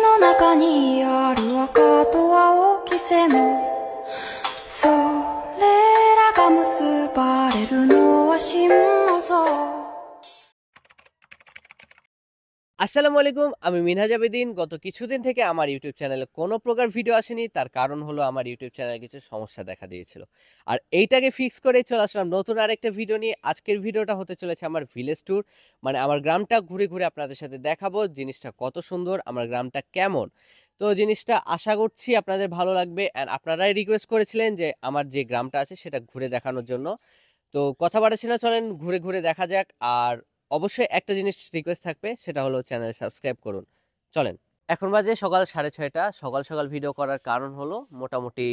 の中にある赤と青き線それらが結ばれるのは真の像আসসালামু আলাইকুম আমি মিনহাজ আবেদিন গত কিছুদিন থেকে আমার ইউটিউব চ্যানেলে কোনো প্রকার ভিডিও আসেনি তার কারণ হলো আমার ইউটিউব চ্যানেলে কিছু সমস্যা দেখা দিয়েছিল আর এইটাকে ফিক্স করে চলে আসলাম নতুন আরেকটা ভিডিও নিয়ে আজকের ভিডিওটা হতে চলেছে আমার ভিলেজ ট্যুর মানে আমার গ্রামটা ঘুরে ঘুরে আপনাদের সাথে দেখাবো জিনিসটা কত সুন্দর আমার গ্রামটা কেমন তো জিনিসটা আশা করছি আপনাদের ভালো লাগবে অ্যান্ড আপনারাই রিকোয়েস্ট করেছিলেন যে আমার যে গ্রামটা আছে সেটা ঘুরে দেখানোর জন্য তো কথা বাড়াচ্ছি না চলেন ঘুরে ঘুরে দেখা যাক আর অবশ্যই একটা জিনিস রিকোয়েস্ট থাকবে সেটা হলো চ্যানেল সাবস্ক্রাইব করুন চলেন এখন বাজে সকাল 6:30 সকাল সকাল ভিডিও করার কারণ হলো মোটামুটি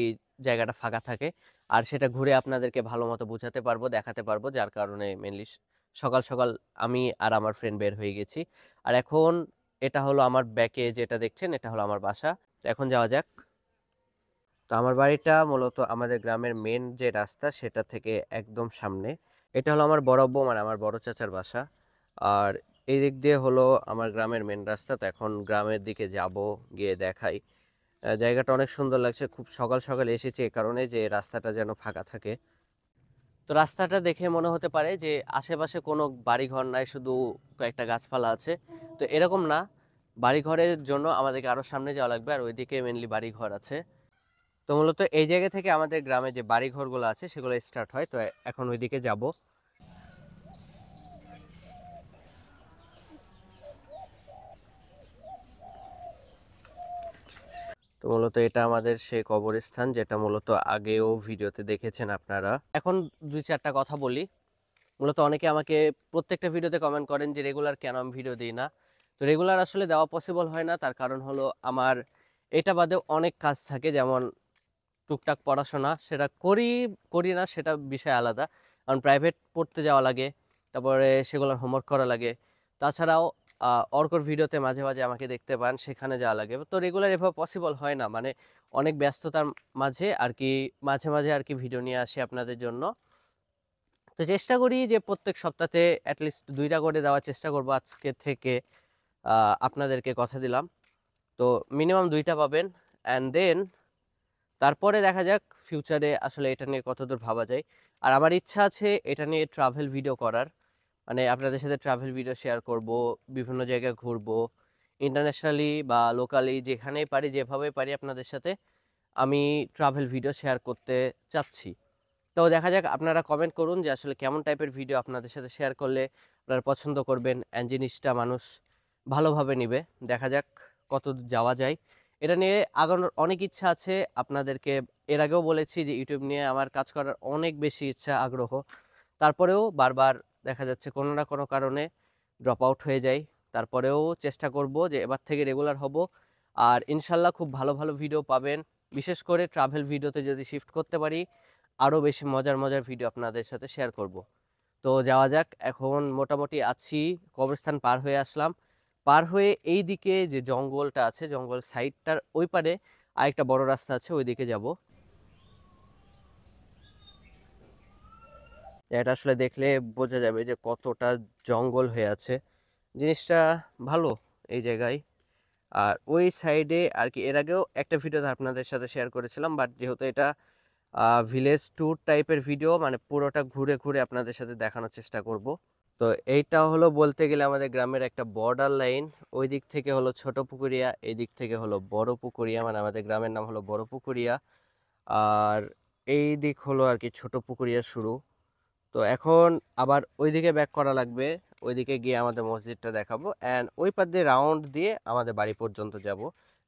জায়গাটা ফাঁকা থাকে আর সেটা ঘুরে আপনাদেরকে ভালো মতো বোঝাতে পারবো দেখাতে পারবো যার কারণে মেনলি সকাল সকাল আমি আর আমার ফ্রেন্ড বের হয়ে গেছি আর এখন এটা হলো আমার ব্যাকে যেটা দেখছেন এটা হলো আমার বাসা তো এখন যাওয়া যাক তো আমার বাড়িটা মূলত আমাদের গ্রামের মেন যে রাস্তা সেটা থেকে একদম সামনে এটা হলো আমার বড় আব্বু মানে আমার বড় চাচার বাসা আর এই দিক দিয়ে হলো আমার গ্রামের মেন রাস্তা তো এখন গ্রামের দিকে যাব গিয়ে দেখাই জায়গাটা অনেক সুন্দর লাগছে খুব সকাল সকাল এসেছি এই কারণে যে রাস্তাটা যেন ফাঁকা থাকে তো রাস্তাটা দেখে মনে হতে পারে যে আশেপাশে কোনো বাড়িঘর নাই শুধু কয়েকটা গাছপালা আছে তো এরকম না বাড়িঘরের জন্য আমাদেরকে আরও সামনে যাওয়া লাগবে আর ওইদিকে মেনলি বাড়িঘর আছে তো মূলত এই জায়গা থেকে আমাদের গ্রামে যে বাড়িঘরগুলো আছে সেগুলো স্টার্ট হয় তো এখন ওইদিকে যাব তো মূলত এটা আমাদের সেই কবরস্থান যেটা মূলত আগেও ভিডিওতে দেখেছেন আপনারা এখন 2-4টা কথা বলি মূলত অনেকে আমাকে প্রত্যেকটা ভিডিওতে কমেন্ট করেন যে রেগুলার কেন আমি ভিডিও দিই না তো রেগুলার আসলে দেওয়া পসিবল হয় না তার কারণ হলো আমার এটা বাদেও অনেক কাজ থাকে যেমন টুকটাক পড়াশোনা সেটা করি করি না সেটা বিষয় আলাদা কারণ প্রাইভেট পড়তে যাওয়া লাগে তারপরে সেগুলোর হোমওয়ার্ক করা লাগে তাছাড়াও অর্কর ভিডিওতে মাঝে মাঝে আমাকে দেখতে পান সেখানে যাওয়া লাগে তো রেগুলার এভাবে পসিবল হয় না মানে অনেক ব্যস্ততার মাঝে আর কি মাঝে মাঝে আর কি ভিডিও নিয়ে আসি আপনাদের জন্য তো চেষ্টা করি যে প্রত্যেক সপ্তাহে অ্যাটলিস্ট 2টা করে দেওয়ার চেষ্টা করবো আজকে থেকে আপনাদেরকে কথা দিলাম তো মিনিমাম 2টা পাবেন অ্যান্ড দেন তারপরে দেখা যাক ফিউচারে আসলে এটা নিয়ে কতদূর ভাবা যায় আর আমার ইচ্ছা আছে এটা নিয়ে ট্রাভেল ভিডিও করার মানে আপনাদের সাথে ট্রাভেল ভিডিও শেয়ার করব বিভিন্ন জায়গায় ঘুরবো ইন্টারন্যাশনালি বা লোকালি যেখানেই পারি যেভাবে পারি আপনাদের সাথে আমি ট্রাভেল ভিডিও শেয়ার করতে চাচ্ছি তো দেখা যাক আপনারা কমেন্ট করুন যে আসলে কেমন টাইপের ভিডিও আপনাদের সাথে শেয়ার করলে আপনারা পছন্দ করবেন অ্যান্ড জিনিসটা মানুষ ভালোভাবে নিবে দেখা যাক কত যাওয়া যায় এটা নিয়ে আগানোর অনেক ইচ্ছা আছে আপনাদেরকে এর আগেও বলেছি যে ইউটিউব নিয়ে আমার কাজ করার অনেক বেশি ইচ্ছা আগ্রহ তারপরেও বারবার দেখা যাচ্ছে কোনো না কোনো কারণে ড্রপ আউট হয়ে যায় তারপরেও চেষ্টা করব যে এবার থেকে রেগুলার হব আর ইনশাল্লাহ খুব ভালো ভালো ভিডিও পাবেন বিশেষ করে ট্রাভেল ভিডিওতে যদি শিফট করতে পারি আরও বেশি মজার মজার ভিডিও আপনাদের সাথে শেয়ার করব তো যাওয়া যাক এখন মোটামুটি আছি কবরস্থান পার হয়ে আসলাম পার হয়ে এই দিকে যে জঙ্গলটা আছে জঙ্গল সাইডটার ওই পারে আরেকটা বড় রাস্তা আছে ওই দিকে যাব এটা আসলে দেখলে বোঝা যাবে যে কতটা জঙ্গল হয়ে আছে জিনিসটা ভালো এই জায়গায় আর ওই সাইডে আর কি এর আগেও একটা ভিডিওতে আপনাদের সাথে শেয়ার করেছিলাম বাট যেহেতু এটা ভিলেজ ট্যুর টাইপের ভিডিও মানে পুরোটা ঘুরে ঘুরে আপনাদের সাথে দেখানোর চেষ্টা করব তো এইটা হলো বলতে গেলে আমাদের গ্রামের একটা বর্ডার লাইন ওই দিক থেকে হলো ছোট পুকুরিয়া এই দিক থেকে হলো বড় পুকুরিয়া মানে আমাদের গ্রামের নাম হলো বড় পুকুরিয়া আর এই দিক হলো আর কি ছোট পুকুরিয়া শুরু তো এখন আবার ওইদিকে ব্যাক করা লাগবে ওইদিকে গিয়ে আমাদের মসজিদটা দেখাবো অ্যান্ড ওই পার দিয়ে রাউন্ড দিয়ে আমাদের বাড়ি পর্যন্ত যাব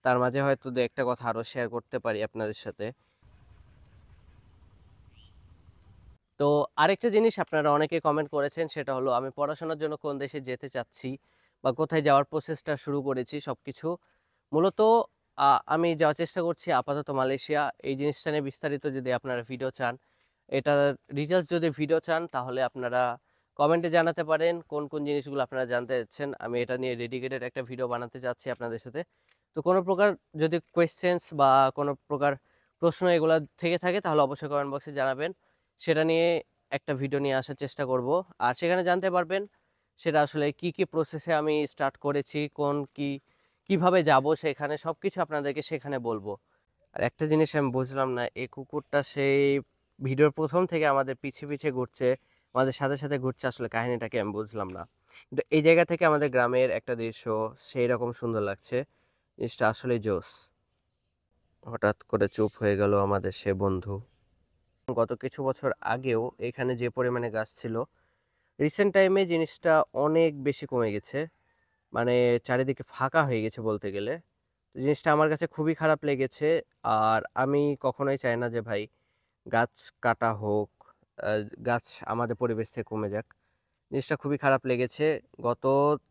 তার মাঝে হয়তো দু একটা কথা আরও শেয়ার করতে পারি আপনাদের সাথে তো আরেকটা জিনিস আপনারা অনেকে কমেন্ট করেছেন সেটা হলো আমি পড়াশোনার জন্য কোন দেশে যেতে চাচ্ছি বা কোথায় যাওয়ার প্রসেসটা শুরু করেছি সবকিছু মূলত আমি যাওয়ার চেষ্টা করছি আপাতত মালয়েশিয়া এই জিনিসটা নিয়ে বিস্তারিত যদি আপনারা ভিডিও চান এটা ডিটেলস যদি ভিডিও চান তাহলে আপনারা কমেন্টে জানাতে পারেন কোন কোন জিনিসগুলো আপনারা জানতে চাচ্ছেন আমি এটা নিয়ে ডেডিকেটেড একটা ভিডিও বানাতে চাচ্ছি আপনাদের সাথে তো কোনো প্রকার যদি কোয়েশ্চেন্স বা কোনো প্রকার প্রশ্ন এগুলো থেকে থাকে তাহলে অবশ্যই কমেন্ট বক্সে জানাবেন সেটা নিয়ে একটা ভিডিও নিয়ে আসার চেষ্টা করব। আর সেখানে জানতে পারবেন সেটা আসলে কি কি প্রসেসে আমি স্টার্ট করেছি, কিভাবে যাব, সেখানে সবকিছু আপনাদেরকে সেখানে বলবো। আর একটা জিনিস আমি বুঝলাম না, এই কুকুরটা সেই ভিডিওর প্রথম থেকে আমাদের পিছে পিছে ঘুরছে, আমাদের সাথে সাথে ঘুরছে, আসলে কাহিনীটাকে আমি বুঝলাম না। কিন্তু এই জায়গা থেকে আমাদের গ্রামের একটা দৃশ্য সেই রকম সুন্দর লাগছে, জিনিসটা আসলে জোস। হঠাৎ করে চুপ হয়ে গেল আমাদের সে বন্ধু। গত কিছু বছর আগেও এখানে যে পরিমাণে গাছ ছিল, রিসেন্ট টাইমে জিনিসটা অনেক বেশি কমে গেছে, মানে চারিদিকে ফাঁকা হয়ে গেছে বলতে গেলে। তো জিনিসটা আমার কাছে খুবই খারাপ লেগেছে। আর আমি কখনোই চাই না যে ভাই গাছ কাটা হোক, গাছ আমাদের পরিবেশ থেকে কমে যাক। জিনিসটা খুবই খারাপ লেগেছে। গত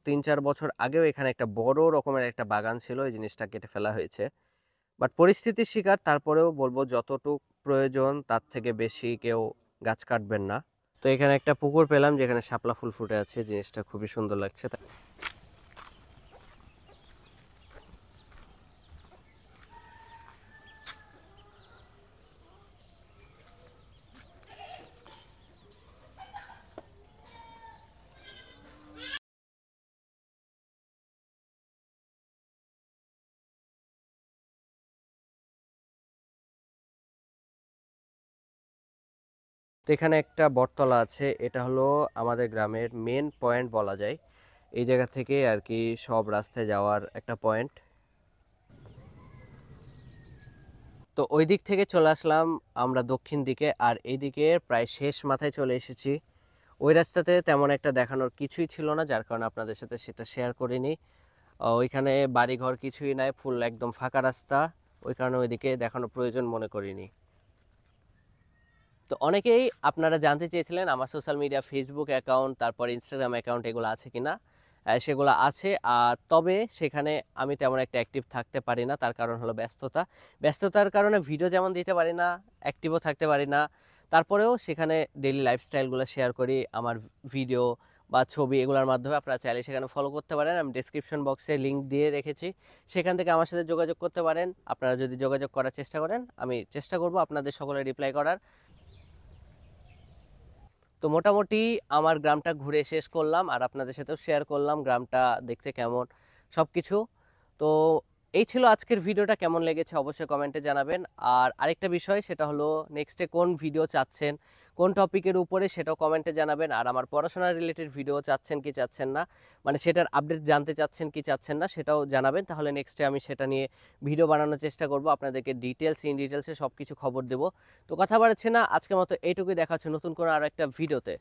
3-4 বছর আগেও এখানে একটা বড় রকমের একটা বাগান ছিল, এই জিনিসটা কেটে ফেলা হয়েছে। বাট পরিস্থিতির শিকার, তারপরেও বলবো যতটুক প্রয়োজন তার থেকে বেশি কেউ গাছ কাটবেন না। তো এখানে একটা পুকুর পেলাম যেখানে শাপলা ফুল ফুটে আছে, জিনিসটা খুবই সুন্দর লাগছে। তো এখানে একটা বটতলা আছে, এটা হলো আমাদের গ্রামের মেন পয়েন্ট বলা যায়। এই জায়গা থেকে আর কি সব রাস্তায় যাওয়ার একটা পয়েন্ট। তো ওই দিক থেকে চলে আসলাম আমরা দক্ষিণ দিকে, আর এইদিকে প্রায় শেষ মাথায় চলে এসেছি। ওই রাস্তাতে তেমন একটা দেখানোর কিছুই ছিল না, যার কারণে আপনাদের সাথে সেটা শেয়ার করিনি। ওইখানে বাড়িঘর কিছুই নাই, ফুল একদম ফাঁকা রাস্তা, ওই কারণে ওইদিকে দেখানোর প্রয়োজন মনে করিনি। তো অনেকেই আপনারা জানতে চেয়েছিলেন আমার সোশ্যাল মিডিয়া, ফেসবুক অ্যাকাউন্ট, তারপর ইনস্টাগ্রাম অ্যাকাউন্ট এগুলো আছে কিনা। সেগুলো আছে, তবে সেখানে আমি তেমন একটা অ্যাক্টিভ থাকতে পারি না। তার কারণ হলো ব্যস্ততার কারণে ভিডিও যেমন দিতে পারি না, অ্যাক্টিভও থাকতে পারি না। তারপরেও সেখানে ডেইলি লাইফস্টাইলগুলো শেয়ার করি, আমার ভিডিও বা ছবি এগুলোর মাধ্যমে। আপনারা চাইলে সেখানে ফলো করতে পারেন, আমি ডেসক্রিপশন বক্সে লিঙ্ক দিয়ে রেখেছি, সেখান থেকে আমার সাথে যোগাযোগ করতে পারেন। আপনারা যদি যোগাযোগ করার চেষ্টা করেন, আমি চেষ্টা করব আপনাদের সকলে রিপ্লাই করার। তো মোটামুটি আমার গ্রামটা ঘুরে শেষ করলাম, আর আপনাদের সাথেও শেয়ার করলাম গ্রামটা দেখতে কেমন সবকিছু। তো এই ছিল আজকের ভিডিওটা, কেমন লেগেছে অবশ্যই কমেন্টে জানাবেন। আর আরেকটা বিষয়, সেটা হলো নেক্সটে কোন ভিডিও চাচ্ছেন, কোন টপিকের উপরে, সেটাও কমেন্টে জানাবেন। আর আমার পড়াশোনা রিলেটেড ভিডিও চাচ্ছেন কি চাচ্ছেন না, মানে সেটার আপডেট জানতে চাচ্ছেন কি চাচ্ছেন না, সেটাও জানাবেন। তাহলে নেক্সটে আমি সেটা নিয়ে ভিডিও বানানোর চেষ্টা করব, আপনাদেরকে ইন ডিটেলসে সব কিছু খবর দেবো। তো কথা বাড়াচ্ছি না, আজকের মতো এইটুকুই, দেখা হচ্ছে নতুন করে আরো একটা ভিডিওতে।